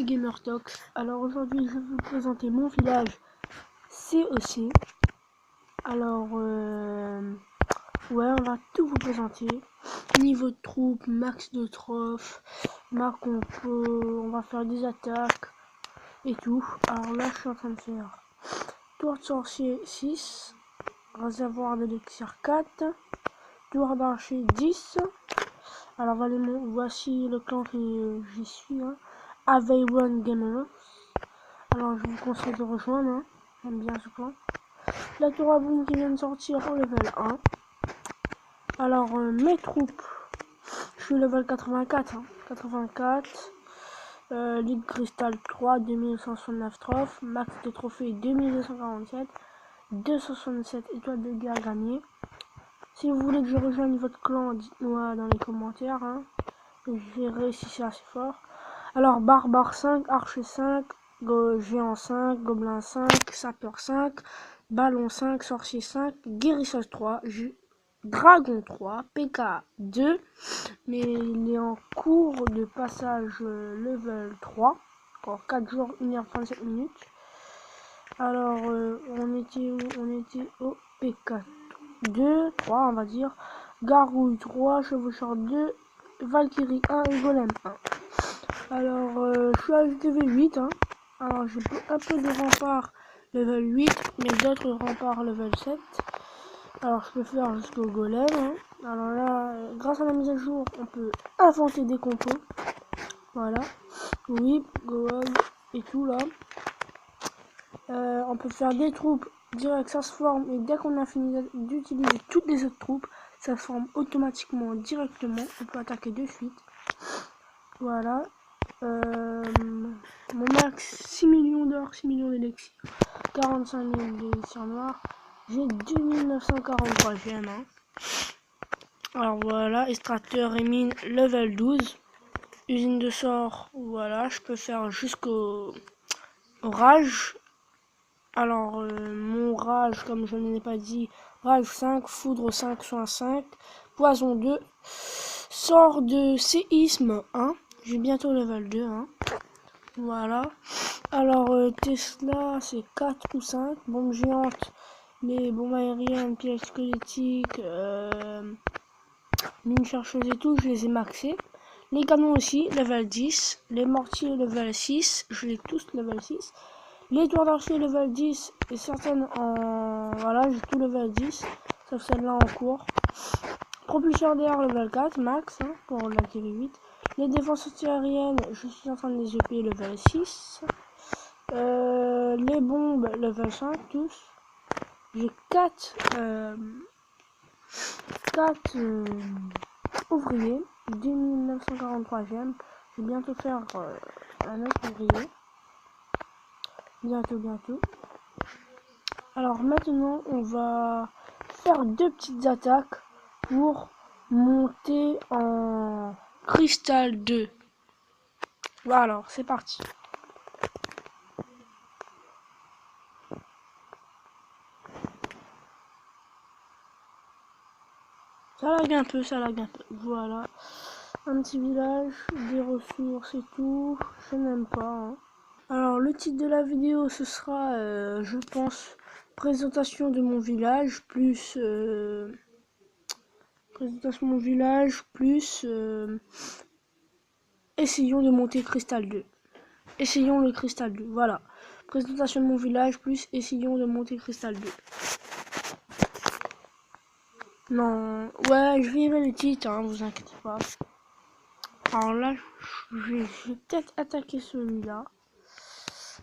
c'est GamerTalks. Alors aujourd'hui je vais vous présenter mon village CEC. Alors ouais, on va tout vous présenter. Niveau de troupes, max de trophes, marque on va faire des attaques et tout. Alors là je suis en train de faire tour de sorcier 6, réservoir d'élixir 4, tour d'archer 10. Alors voici le clan que j'y suis, hein. Aveyron Gamers. Alors je vous conseille de rejoindre, hein. J'aime bien ce clan. La tour à boom qui vient de sortir au level 1. Alors mes troupes, je suis level 84, hein. 84. Ligue cristal 3, 2169 trophes, max de trophées 2247, 267 étoiles de guerre gagnées. Si vous voulez que je rejoigne votre clan, dites-moi dans les commentaires, hein. Je verrai si c'est assez fort. Alors barbare 5, archer 5, géant 5, gobelin 5, sapeur 5, ballon 5, sorcier 5, guérisseuse 3, dragon 3, PK 2, mais il est en cours de passage level 3, encore 4 jours, 1h37 minutes. Alors on était au PK 2, 3 on va dire, gargouille 3, chevaucheur 2, Valkyrie 1 et golem 1. Alors je suis à UTV 8, hein. Alors j'ai un peu de rempart level 8, mais d'autres remparts level 7. Alors je peux faire jusqu'au golem, hein. Alors là, grâce à la mise à jour, on peut inventer des compos. Voilà, whip, goal et tout là. On peut faire des troupes direct, ça se forme, et dès qu'on a fini d'utiliser toutes les autres troupes, ça se forme automatiquement directement. On peut attaquer de suite. Voilà. Mon max 6 millions d'or, 6 millions d'élixir, 45 000 d'élixir noir. J'ai 2943 gemmes, hein. Alors voilà, extracteur et mine level 12. Usine de sort, voilà, je peux faire jusqu'au rage. Alors mon rage, comme je ne l'ai pas dit, rage 5, foudre 5, soin 5, poison 2, sort de séisme 1. J'ai bientôt level 2, hein. Voilà. Alors Tesla c'est 4 ou 5. Bombe géante, les bombes aériennes, pièges squelettiques, mine chercheuse et tout, je les ai maxés. Les canons aussi, level 10. Les mortiers level 6, je les tous level 6. Les tours d'archer level 10 et certaines en... Voilà, j'ai tout level 10, sauf celle-là en cours. Propulseur d'air level 4, max, hein, pour la TV8. Les défenses antiaériennes, je suis en train de les EP level 6. Les bombes level 5, tous. J'ai 4 ouvriers, 2943 gemmes. Je vais bientôt faire un autre ouvrier. Bientôt. Alors maintenant, on va faire deux petites attaques pour monter en cristal 2. Voilà, alors c'est parti. Ça lag un peu. Voilà. Un petit village, des ressources et tout. Je n'aime pas, hein. Alors le titre de la vidéo ce sera je pense présentation de mon village plus essayons de monter cristal 2. Essayons le cristal 2. Voilà. Présentation de mon village plus essayons de monter cristal 2. Non, ouais, je verrai le titre, hein, vous inquiétez pas. Alors là, je vais peut-être attaquer celui-là.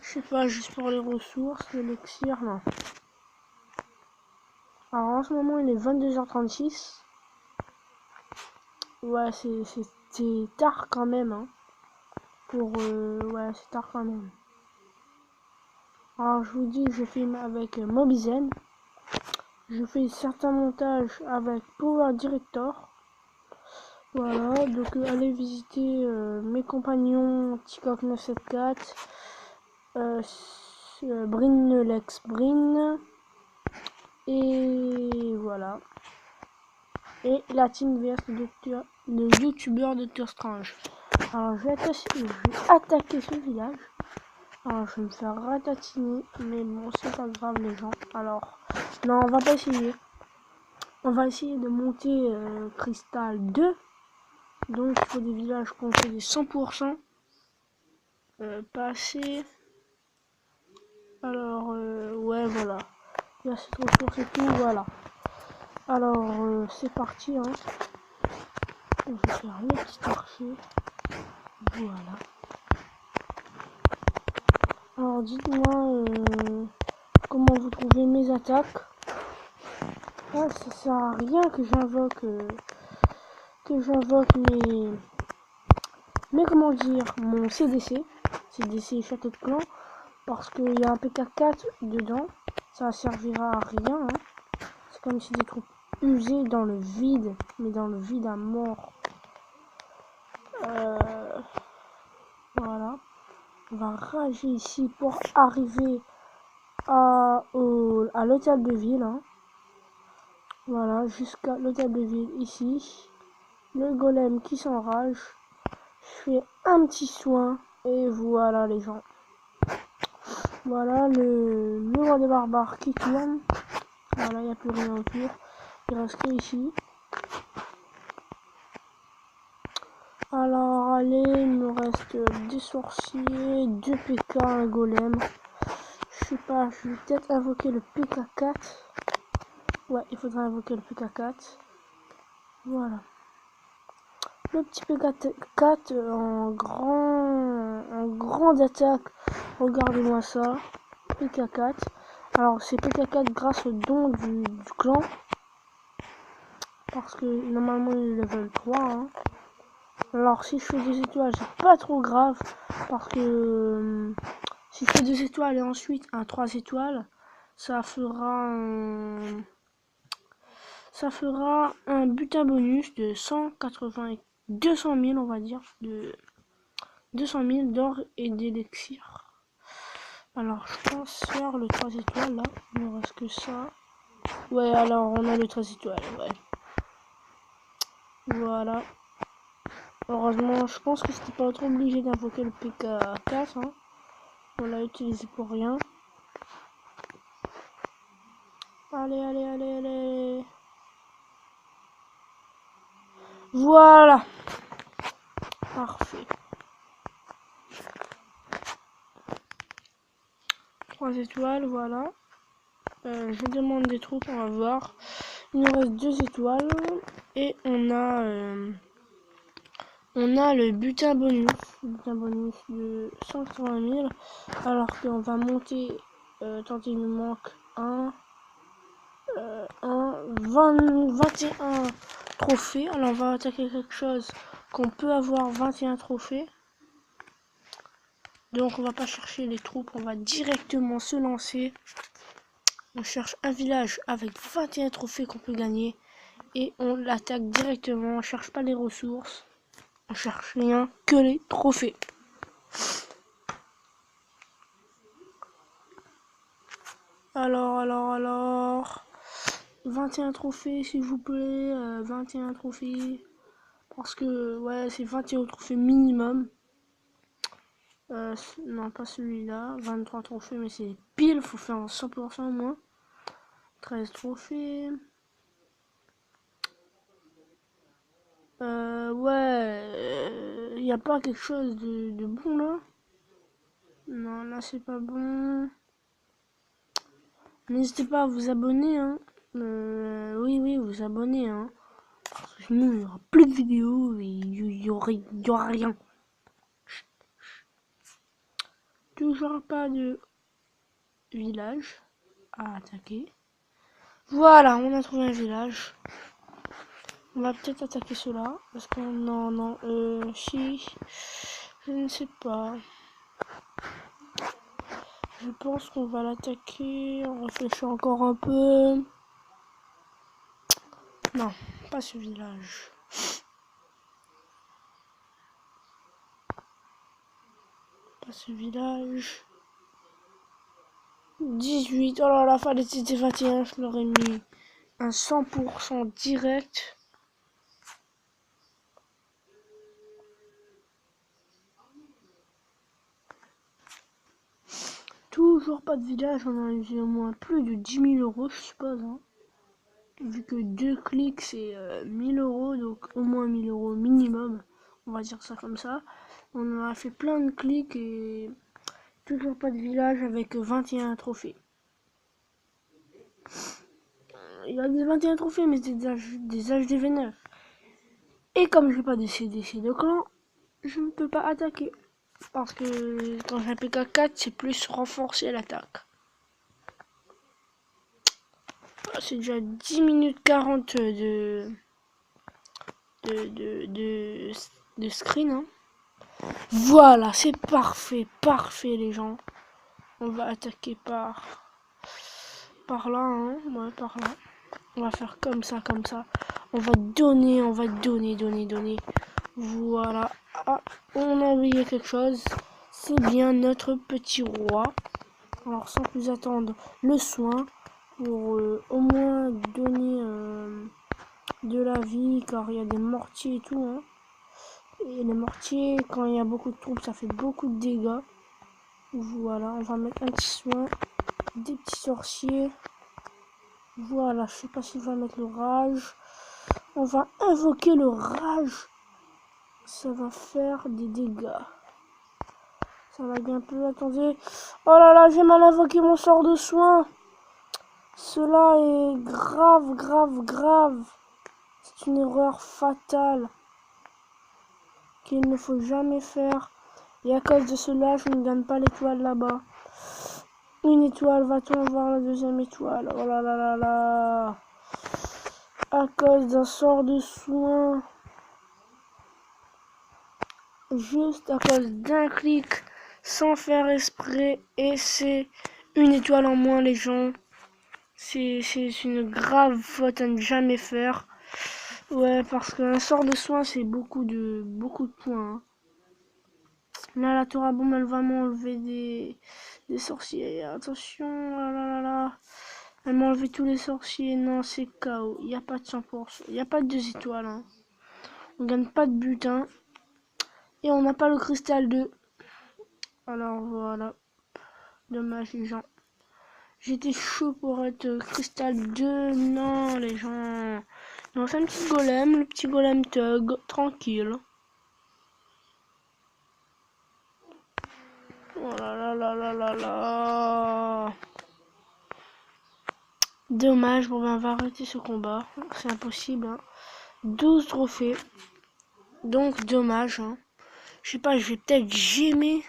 Je sais pas, juste pour les ressources, l'élixir, non. Alors en ce moment, il est 22h36. Ouais, c'est tard quand même, hein. Ouais, c'est tard quand même. Alors je vous dis, je filme avec Mobizen. Je fais certains montages avec Power Director. Voilà, donc allez visiter mes compagnons Tikok 974, Brin Brin, et voilà. Et la team vs le youtubeur Dr Strange. Alors je vais attaquer ce village. Alors je vais me faire ratatiner, mais bon c'est pas grave les gens. Alors non, on va pas essayer. On va essayer de monter cristal 2. Donc il faut des villages qu'on fait des 100%. Pas assez. Alors ouais voilà. Il y a cette ressource et tout, voilà. Alors c'est parti hein. Je vais faire le petit archer. Voilà. Alors dites-moi comment vous trouvez mes attaques. Ah, ça sert à rien que j'invoque mais comment dire mon CDC château de clan, parce qu'il y a un PK4 dedans. Ça servira à rien hein. C'est comme si des troupes usées dans le vide, mais dans le vide à mort. Voilà. On va rager ici pour arriver à l'hôtel de ville hein. Voilà, jusqu'à l'hôtel de ville ici. Le golem qui s'enrage. Je fais un petit soin et voilà les gens. Voilà le roi des barbares qui tourne. Voilà, il n'y a plus rien autour. Il reste que ici. Alors allez, il me reste des sorciers, 2 PK, un golem. Je sais pas, je vais peut-être invoquer le PK4. Ouais, il faudra invoquer le PK4. Voilà. Le petit PK4 en grande attaque. Regardez-moi ça. PK4. Alors c'est PK4 grâce au don du clan. Parce que normalement il est level 3. Hein. Alors si je fais 2 étoiles, c'est pas trop grave. Parce que si je fais 2 étoiles et ensuite un 3 étoiles, ça fera un butin bonus de 180 et 200 000 on va dire. De 200 000 d'or et d'élixir. Alors je pense faire le 3 étoiles là. Il ne reste que ça. Ouais, alors on a le 3 étoiles, ouais. Voilà. Heureusement, je pense que c'était pas trop obligé d'invoquer le PK4. Hein. On l'a utilisé pour rien. Allez, allez, allez, allez. Voilà. Parfait. 3 étoiles, voilà. Je demande des troupes, on va voir. Il nous reste 2 étoiles. Et on a le butin bonus. Butin bonus de 180 000. Alors qu'on va monter. Tant il nous manque 21 trophées. Alors on va attaquer quelque chose qu'on peut avoir 21 trophées. Donc on va pas chercher les troupes, on va directement se lancer. On cherche un village avec 21 trophées qu'on peut gagner. Et on l'attaque directement, on cherche pas les ressources. On cherche rien que les trophées. Alors. 21 trophées s'il vous plaît. 21 trophées. Parce que ouais c'est 21 trophées minimum. Non pas celui-là. 23 trophées mais c'est pile. Faut faire un 100% au moins. 13 trophées. Ouais. Il n'y a pas quelque chose de bon là. Non là c'est pas bon. N'hésitez pas à vous abonner hein. Oui vous abonner hein. Parce que sinon il n'y aura plus de vidéos et il y aura rien. Toujours pas de village à attaquer. Voilà, on a trouvé un village. On va peut-être attaquer cela. Parce que non, si. Je ne sais pas. Je pense qu'on va l'attaquer. On réfléchit encore un peu. Non, pas ce village. Pas ce village. 18. Oh là là, fallait c'était 21. Je l'aurais mis un 100% direct. toujours pas de village, on a eu au moins plus de 10 000 euros, je suppose. Hein. Vu que 2 clics c'est 1000 euros, donc au moins 1000 euros minimum, on va dire ça comme ça. On a fait plein de clics et toujours pas de village avec 21 trophées. Il y a des 21 trophées, mais c'est des HDV9. Et comme j'ai pas de CDC de clan, je ne peux pas attaquer. Parce que quand j'ai un PK4, c'est plus renforcer l'attaque. C'est déjà 10 minutes 40 de screen. Hein. Voilà, c'est parfait, parfait les gens. On va attaquer par là, hein. Ouais, par là. On va faire comme ça, comme ça. On va donner. Voilà. Ah, on a oublié quelque chose. C'est bien notre petit roi. Alors sans plus attendre, le soin pour au moins donner de la vie, car il y a des mortiers et tout. Hein. Et les mortiers, quand il y a beaucoup de troupes, ça fait beaucoup de dégâts. Voilà, on va mettre un petit soin, des petits sorciers. Voilà, je sais pas si on va mettre le rage. On va invoquer le rage. Ça va faire des dégâts. Ça va bien un peu, attendez. Oh là là, j'ai mal invoqué mon sort de soin. Cela est grave, grave, grave. C'est une erreur fatale qu'il ne faut jamais faire. Et à cause de cela, je ne gagne pas l'étoile là-bas. Une étoile, va-t-on voir la deuxième étoile? Oh là là là là. À cause d'un sort de soin. Juste à cause d'un clic, sans faire exprès. Et c'est une étoile en moins, les gens. C'est une grave faute à ne jamais faire. Ouais, parce qu'un sort de soin, c'est beaucoup de points. Hein. Là, la tour à bombe, elle va m'enlever des sorciers. Attention, là là là là. Elle m'a enlevé tous les sorciers. Non, c'est KO. Il n'y a pas de 100%. Il n'y a pas de 2 étoiles. Hein. On gagne pas de butin. Et on n'a pas le cristal 2. Alors voilà. Dommage les gens. J'étais chaud pour être cristal 2. Non les gens. On fait un petit golem. Le petit golem thug. Tranquille. Oh là là là là là là. Dommage, bon ben on va arrêter ce combat. C'est impossible. Hein. 12 trophées. Donc dommage. Hein. Je sais pas, je vais peut-être gemmer.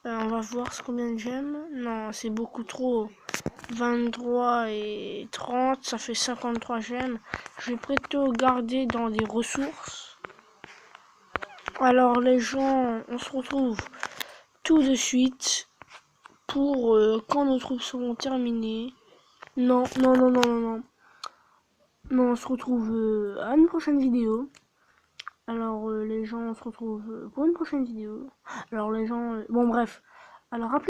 On va voir combien de gemmes. Non, c'est beaucoup trop. 23 et 30, ça fait 53 gemmes. Je vais plutôt garder dans des ressources. Alors les gens, on se retrouve tout de suite pour quand nos troupes seront terminées. Non, non, non, non, non, non. Non, on se retrouve à une prochaine vidéo. Alors les gens, on se retrouve pour une prochaine vidéo. Alors les gens, bon bref. Alors à plus.